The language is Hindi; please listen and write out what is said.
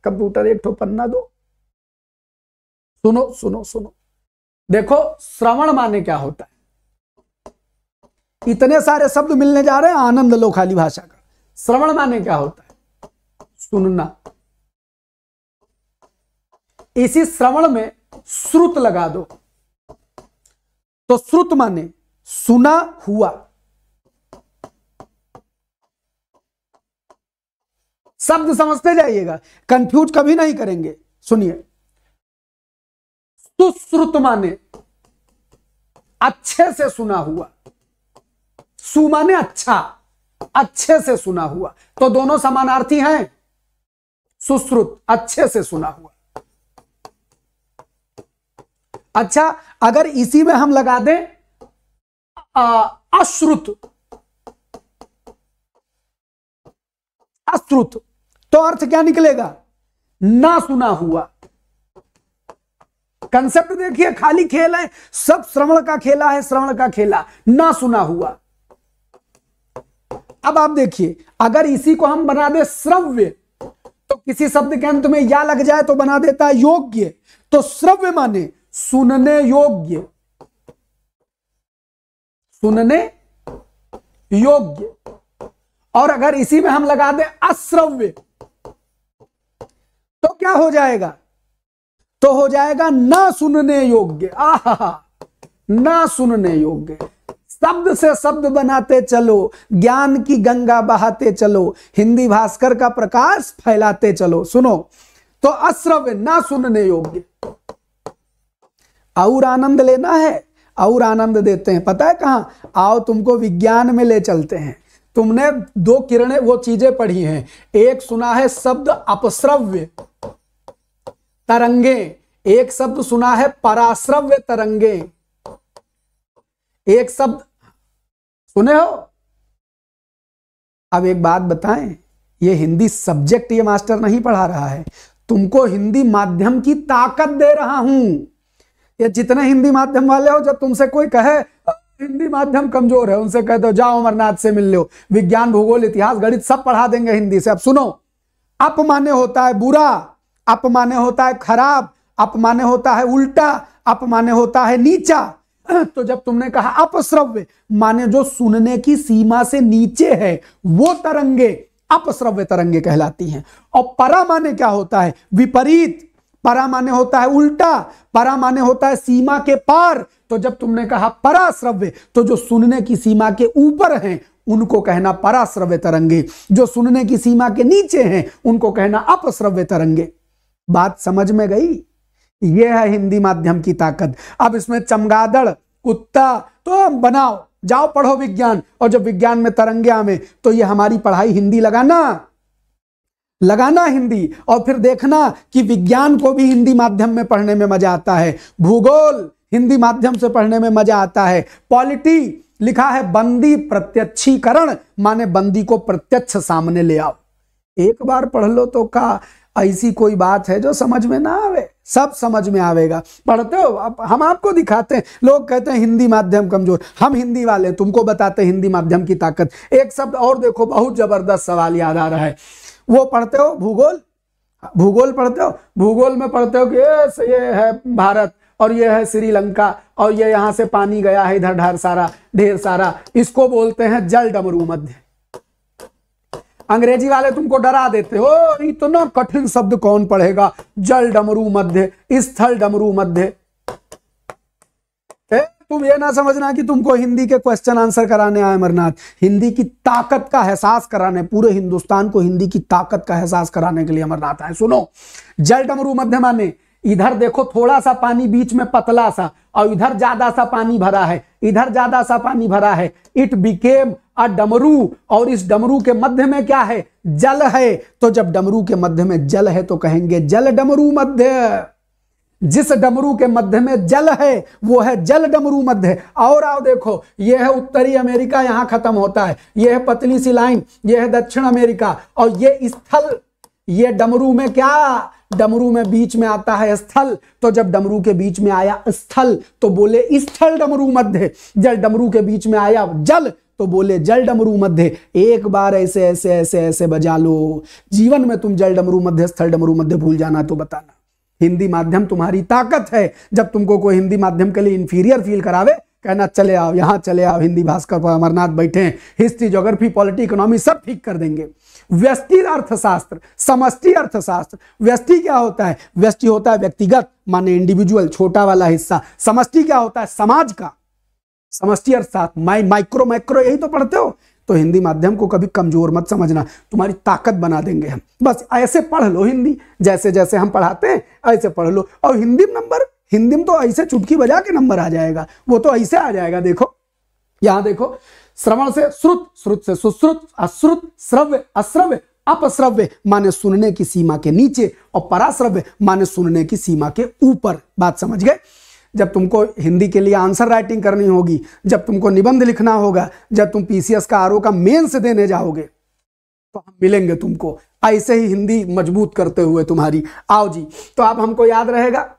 कंप्यूटर एक ठो पन्ना दो। सुनो सुनो सुनो, देखो श्रवण माने क्या होता है। इतने सारे शब्द मिलने जा रहे हैं, आनंद लो खाली भाषा का। श्रवण माने क्या होता है? सुनना। इसी श्रवण में श्रुत लगा दो तो श्रुत माने सुना हुआ। शब्द समझते जाइएगा, कंफ्यूज कभी नहीं करेंगे। सुनिए, सुश्रुत माने अच्छे से सुना हुआ, सु माने अच्छा, अच्छे से सुना हुआ, तो दोनों समानार्थी हैं। सुश्रुत अच्छे से सुना हुआ। अच्छा, अगर इसी में हम लगा दें अश्रुत, अश्रुत, तो अर्थ क्या निकलेगा? ना सुना हुआ। कंसेप्ट देखिए, खाली खेल है, सब श्रवण का खेला है, श्रवण का खेला, ना सुना हुआ। अब आप देखिए, अगर इसी को हम बना दे श्रव्य, तो किसी शब्द के अंत में या लग जाए तो बना देता है योग्य। तो श्रव्य माने सुनने योग्य, सुनने योग्य। और अगर इसी में हम लगा दें अश्रव्य, तो क्या हो जाएगा? तो हो जाएगा ना सुनने योग्य। आहा, ना सुनने योग्य। शब्द से शब्द बनाते चलो, ज्ञान की गंगा बहाते चलो, हिंदी भास्कर का प्रकाश फैलाते चलो। सुनो, तो अश्रव्य ना सुनने योग्य। और आनंद लेना है, और आनंद देते हैं, पता है कहां? आओ तुमको विज्ञान में ले चलते हैं। तुमने दो किरणें वो चीजें पढ़ी हैं, एक सुना है शब्द अपश्रव्य तरंगे, एक शब्द सुना है पराश्रव्य तरंगे। एक शब्द सुने हो? अब एक बात बताएं, ये हिंदी सब्जेक्ट ये मास्टर नहीं पढ़ा रहा है, तुमको हिंदी माध्यम की ताकत दे रहा हूं। ये जितने हिंदी माध्यम वाले हो, जब तुमसे कोई कहे हिंदी माध्यम कमजोर है, उनसे कह दो जाओ अमरनाथ से मिल लो, विज्ञान भूगोल इतिहास गणित सब पढ़ा देंगे हिंदी से। अब सुनो, अप माने होता है बुरा, अप माने होता है खराब, अप माने होता है उल्टा, अप माने होता है नीचा। तो जब तुमने कहा अपश्रव्य माने जो सुनने की सीमा से नीचे है, वो तरंगे अपश्रव्य तरंगे कहलाती हैं। और परा माने क्या होता है? विपरीत। परा माने होता है उल्टा, परा माने होता है सीमा के पार। तो जब तुमने कहा पराश्रव्य, तो जो सुनने की सीमा के ऊपर हैं उनको कहना पराश्रव्य तरंगे, जो सुनने की सीमा के नीचे हैं उनको कहना अपश्रव्य तरंगे। बात समझ में गई? यह है हिंदी माध्यम की ताकत। अब इसमें चमगादड़, कुत्ता तो बनाओ, जाओ पढ़ो विज्ञान, और जब विज्ञान में तरंगे आवे तो ये हमारी पढ़ाई हिंदी लगाना हिंदी, और फिर देखना कि विज्ञान को भी हिंदी माध्यम में पढ़ने में मजा आता है, भूगोल हिंदी माध्यम से पढ़ने में मजा आता है। पॉलिटी लिखा है बंदी प्रत्यक्षीकरण, माने बंदी को प्रत्यक्ष सामने ले आओ। एक बार पढ़ लो तो का ऐसी कोई बात है जो समझ में ना आवे? सब समझ में आवेगा। पढ़ते हो? अब हम आपको दिखाते हैं। लोग कहते हैं हिंदी माध्यम कमजोर, हम हिंदी वाले तुमको बताते हैं हिंदी माध्यम की ताकत। एक शब्द और देखो, बहुत जबरदस्त सवाल याद आ रहा है। वो पढ़ते हो भूगोल? भूगोल पढ़ते हो? भूगोल में पढ़ते हो कि ये है भारत और ये है श्रीलंका और ये यहां से पानी गया है इधर ढेर सारा, इसको बोलते हैं जल डमरू मध्य। अंग्रेजी वाले तुमको डरा देते हो, इतना कठिन शब्द कौन पढ़ेगा, जल डमरू मध्य, स्थल डमरू मध्य। तुम ये ना समझना कि तुमको हिंदी के क्वेश्चन आंसर कराने आए अमरनाथ, हिंदी की ताकत का एहसास कराने, पूरे हिंदुस्तान को हिंदी की ताकत का एहसास कराने के लिए अमरनाथ आए। सुनो, जल डमरू मध्य माने इधर देखो थोड़ा सा पानी बीच में पतला सा, और इधर ज्यादा सा पानी भरा है, इधर ज्यादा सा पानी भरा है। इट बिकेम अ डमरू, और इस डमरू के मध्य में क्या है? जल है। तो जब डमरू के मध्य में जल है तो कहेंगे जल डमरू मध्य। जिस डमरू के मध्य में जल है वो है जल डमरू मध्य। और आओ देखो, ये है उत्तरी अमेरिका, यहां खत्म होता है, ये है पतली सी लाइन, ये है दक्षिण अमेरिका, और ये स्थल, ये डमरू में क्या? डमरू में बीच में आता है स्थल। तो जब डमरू के बीच में आया स्थल तो बोले स्थल डमरू मध्य। जब डमरू के बीच में आया जल तो बोले जल डमरू मध्य, एक बार ऐसे ऐसे ऐसे ऐसे बजा लो, जीवन में तुम जल डमरू मध्य स्थल डमरू मध्य भूल जाना तो बताना। हिंदी माध्यम तुम्हारी ताकत है। जब तुमको कोई हिंदी माध्यम के लिए इंफीरियर फील करावे, कहना चले आओ, यहां चले आओ, हिंदी भास्कर पर अमरनाथ बैठे हैं, हिस्ट्री ज्योग्राफी पॉलिटी इकोनॉमी सब ठीक कर देंगे। व्यष्टि अर्थशास्त्र, समष्टि अर्थशास्त्र। व्यष्टि क्या होता है? व्यष्टि होता है व्यक्तिगत, माने इंडिविजुअल, छोटा वाला हिस्सा। समष्टि क्या होता है? समाज का। समष्टि अर्थशास्त्र, माइक्रो मैक्रो, यही तो पढ़ते हो। तो हिंदी माध्यम को कभी कमजोर मत समझना, तुम्हारी ताकत बना देंगे हम। बस ऐसे पढ़ लो हिंदी, जैसे जैसे हम पढ़ाते हैं ऐसे पढ़ लो। और हिंदी नंबर, हिंदी में तो ऐसे चुटकी बजा के नंबर आ जाएगा, वो तो ऐसे आ जाएगा। देखो यहां देखो, श्रवण से श्रुत, श्रुत से सुश्रुत, अश्रुत, श्रव्य, अश्रव्य, अपश्रव्य माने सुनने की सीमा के नीचे, और पराश्रव्य माने सुनने की सीमा के ऊपर। बात समझ गए? जब तुमको हिंदी के लिए आंसर राइटिंग करनी होगी, जब तुमको निबंध लिखना होगा, जब तुम पीसीएस का आरओ का मेंस देने जाओगे, तो हम मिलेंगे तुमको ऐसे ही हिंदी मजबूत करते हुए तुम्हारी। आओ जी, तो आप हमको याद रहेगा